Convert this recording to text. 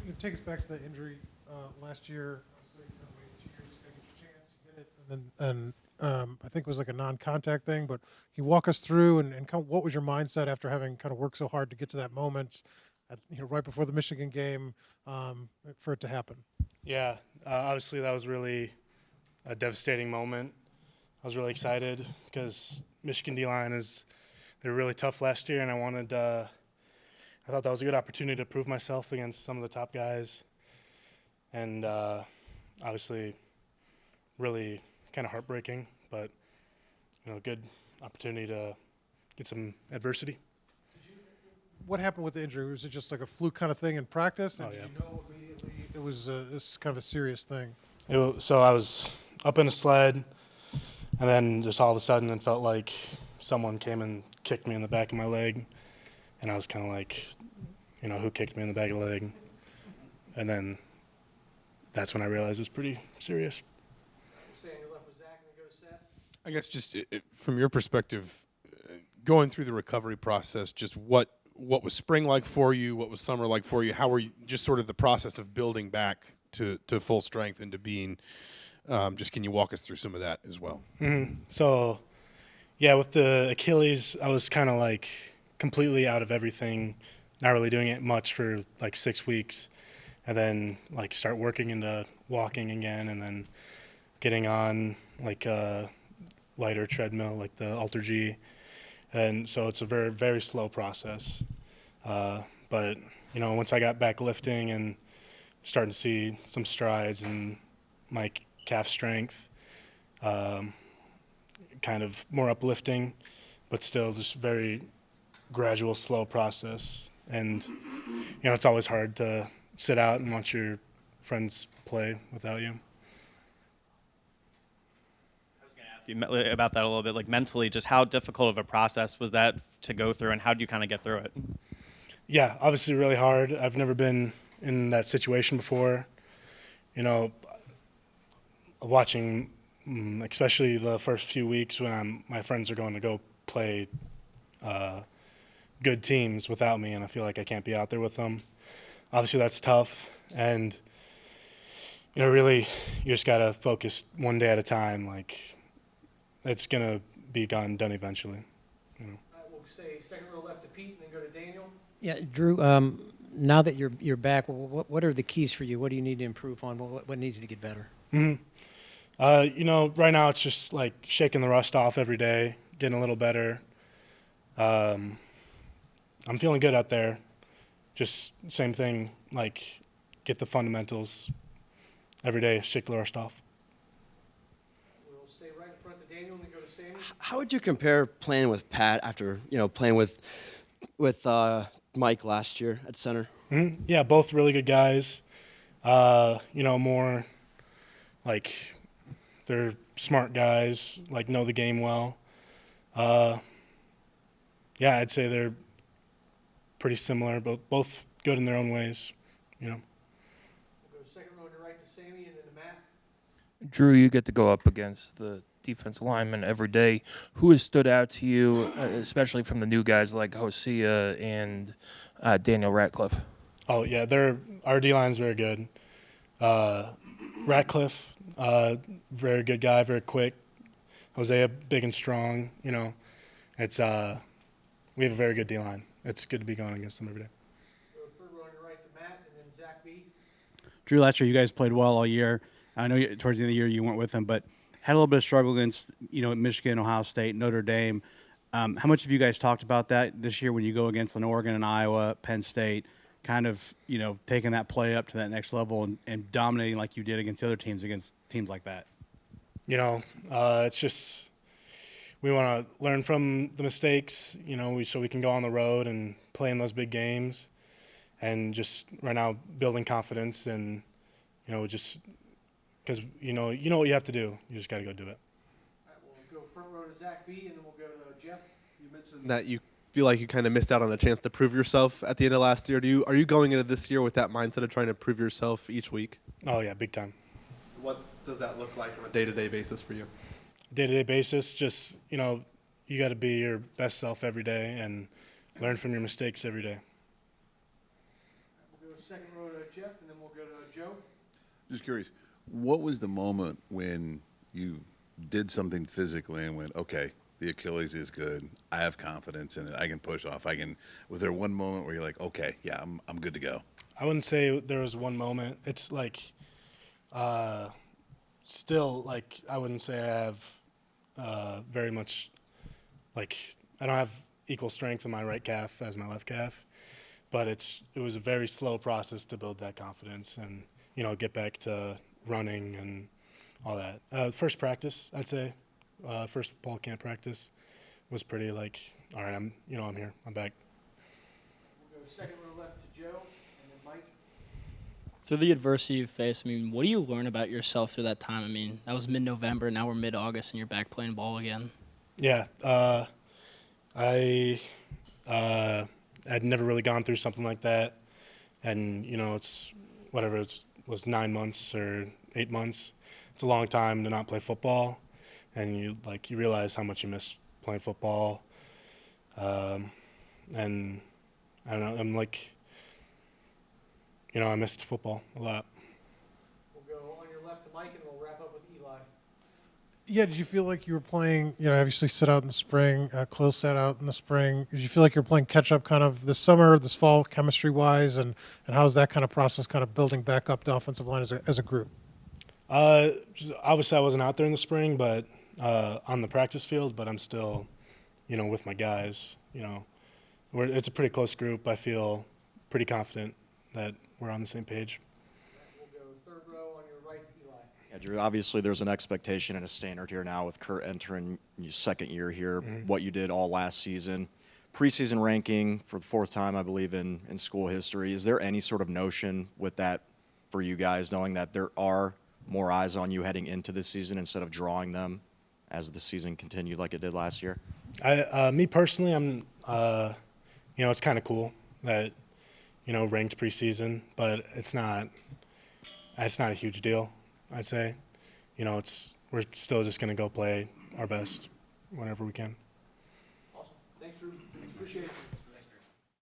you take us back to that injury last year. Obviously, waited 2 years to get your chance, you get it, and I think it was like a non-contact thing. But can you walk us through and kind of what was your mindset after having kind of worked so hard to get to that moment, right before the Michigan game, for it to happen? Yeah, obviously that was really a devastating moment. I was really excited because Michigan D-line they were really tough last year, and I thought that was a good opportunity to prove myself against some of the top guys, and obviously really kind of heartbreaking, but good opportunity to get some adversity. What happened with the injury? Was it just like a fluke kind of thing in practice? And Oh, did yeah. you know immediately it was this kind of a serious thing? So I was up in a sled, and then just all of a sudden it felt like someone came and kicked me in the back of my leg, and I was kind of like, who kicked me in the back of the leg? And then that's when I realized it was pretty serious. Stay on your left with Zach and then go to Seth. I guess just from your perspective, going through the recovery process, just what was spring like for you? What was summer like for you? How were you, just sort of the process of building back to full strength and to being, just can you walk us through some of that as well? Mm-hmm. So, yeah, with the Achilles, I was kind of like completely out of everything, not really doing it much for like 6 weeks, and then like start working into walking again, and then getting on like a lighter treadmill, like the Alter G. And so it's a very, very slow process. But, once I got back lifting and starting to see some strides in my calf strength, kind of more uplifting, but still just very gradual, slow process. And, it's always hard to sit out and watch your friends play without you. You about that a little bit, like mentally, just how difficult of a process was that to go through, and how do you kind of get through it? Yeah, obviously really hard. I've never been in that situation before. Watching, especially the first few weeks when my friends are going to go play good teams without me, and I feel like I can't be out there with them. Obviously, that's tough, and really, you just gotta focus one day at a time. Like, it's gonna be done eventually. All right, we'll stay second row left to Pete and then go to Daniel. Yeah, Drew. Now that you're back, what are the keys for you? What do you need to improve on? What needs to get better? Mm-hmm. Right now it's just like shaking the rust off every day, getting a little better. I'm feeling good out there. Just same thing, like get the fundamentals every day, shake the rust off. We'll stay right in front of Daniel and then go to Sammy. How would you compare playing with Pat after playing with Mike last year at center? Mm-hmm. Yeah, both really good guys. More like they're smart guys, like know the game well. Yeah, I'd say they're pretty similar, but both good in their own ways. We'll go second row on your right to Sammy and then to Matt. Drew, you get to go up against the defense lineman every day. Who has stood out to you, especially from the new guys like Hosea and Daniel Ratcliffe? Oh, yeah, our D-line's very good. Ratcliffe, very good guy, very quick. Hosea, big and strong. It's we have a very good D-line. It's good to be going against them every day. Go third row on your right to Matt and then Zach B. Drew, last year you guys played well all year. I know towards the end of the year you went with them, but had a little bit of struggle against Michigan, Ohio State, Notre Dame. How much have you guys talked about that this year when you go against an Oregon and Iowa, Penn State, kind of taking that play up to that next level and dominating like you did against the other teams, against teams like that? It's just we want to learn from the mistakes, so we can go on the road and play in those big games, and just right now building confidence and just because you know what you have to do. You just got to go do it. All right, we'll go front row to Zach B and then we'll go to Jeff. You mentioned that you feel like you kind of missed out on a chance to prove yourself at the end of last year. Are you going into this year with that mindset of trying to prove yourself each week? Oh yeah, big time. What does that look like on a day-to-day basis for you? Day-to-day basis, just you got to be your best self every day and learn from your mistakes every day. We'll go second row to Jeff Just curious, what was the moment when you did something physically and went, okay, the Achilles is good. I have confidence in it. I can push off. Was there one moment where you're like, okay, yeah, I'm good to go? I wouldn't say there was one moment. It's like, still like I wouldn't say I have very much like I don't have equal strength in my right calf as my left calf, but it was a very slow process to build that confidence and get back to running and all that. First practice, I'd say, first fall camp practice was pretty like, all right, I'm here, I'm back. We'll go second row left to Joe, and then Mike. Through the adversity you faced, I mean, what do you learn about yourself through that time? I mean, that was mid-November, now we're mid-August, and you're back playing ball again. Yeah, I'd never really gone through something like that, and it's whatever it was 9 months or 8 months. It's a long time to not play football, and you realize how much you miss playing football. And I don't know, I'm like, I missed football a lot. We'll go on your left to Mike, and we'll wrap up with Eli. Yeah, did you feel like you were playing, obviously sit out in the spring, close set out in the spring. Did you feel like you're playing catch up kind of this summer, this fall, chemistry wise, and how's that kind of process kind of building back up the offensive line as a group? Obviously I wasn't out there in the spring, but on the practice field, but I'm still, with my guys, it's a pretty close group. I feel pretty confident that we're on the same page. We'll go third row on your right to Eli. Yeah, Drew, obviously there's an expectation and a standard here now with Kurt entering your second year here, what you did all last season. Preseason ranking for the fourth time, I believe, in school history. Is there any sort of notion with that for you guys, knowing that there are more eyes on you heading into this season instead of drawing them as the season continued like it did last year? Me personally, I'm, it's kind of cool that, ranked preseason, but it's not a huge deal, I'd say. We're still just going to go play our best whenever we can. Awesome. Thanks, Drew. Appreciate it.